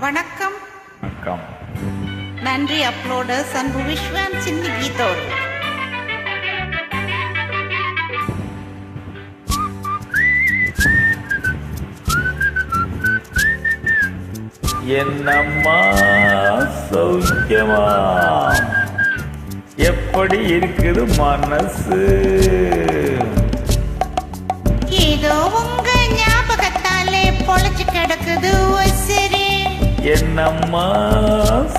வணக்கம். வணக்கம். நன்றி அப்லோடர்ஸ் அன்பு விஸ்வான் சின்னி கீதோர். என்னம்மா சௌக்கியமா? எப்படி இருக்குது மனசு? ஏதோ உங்க ஞாபகத்தாலே பொழைச்சு கிடக்குது சரி. என்னம்மா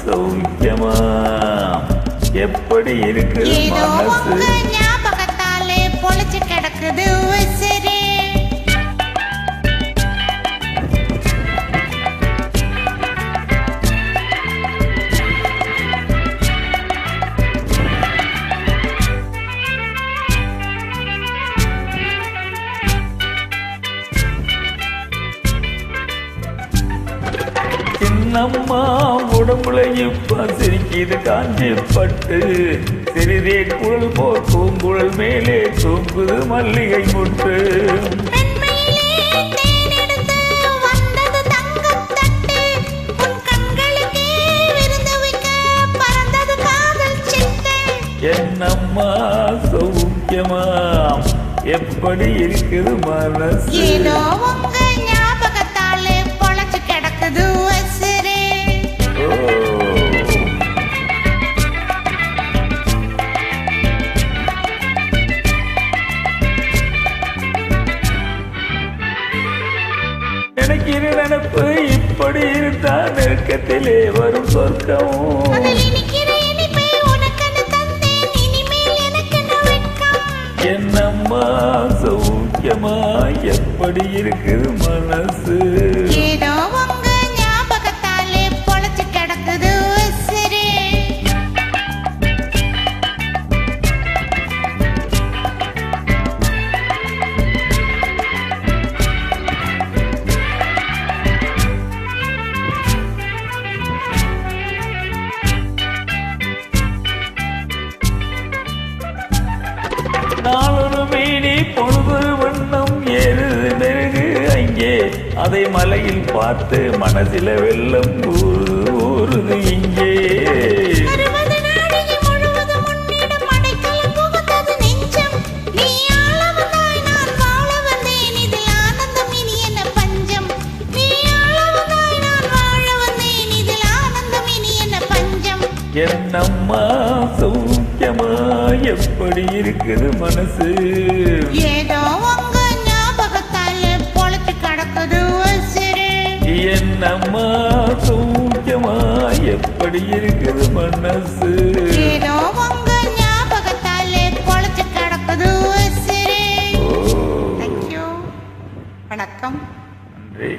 சௌக்கியமா? எப்படி இருக்குது ஏதோ மனசு? உங்க ஞாபகத்தாலே பொழைச்சு கிடக்குது சரி. சின்னம்மா உடம்புல இப்ப சிரிக்கிது காஞ்சி பட்டு, சிறிதே குழல் போர் பூங்குழல் மேலே தூங்குது மல்லிகை முட்டு. என்னம்மா சௌக்கியமா? எப்படி இருக்குது மனசு? ஏதோ உங்க ஞாபகத்தாலே பொழைச்சு கிடக்குது சரி. எனக்கு இரு நினப்பு இப்படி இருந்தா நெருக்கத்திலே வரும் சொர்க்கம். என்னம்மா சௌக்கியமா? எப்படி இருக்குது மனசு? ஏதோ உங்க ஞாபகத்தாலே பொழைச்சு கிடக்குது சரி. நாளொரு மீனி பொழுது வண்ணம் ஏறுது நெருகு அங்கே, அதை மலையில் பார்த்து மனசில வெள்ளம் ஊறுது இங்கே. என்னம்மா சௌக்கியமா? எப்படி இருக்குது மனசு? ஏதோ உங்க ஞாபகத்தாலே பொழைச்சு கிடக்குது சரி. என்னம்மா சௌக்கியமா? எப்படி இருக்குது மனசு? ஏதோ உங்க ஞாபகத்தாலே பொழைச்சு கிடக்குது சரி. தேங்க்யூ. வணக்கம். நன்றி.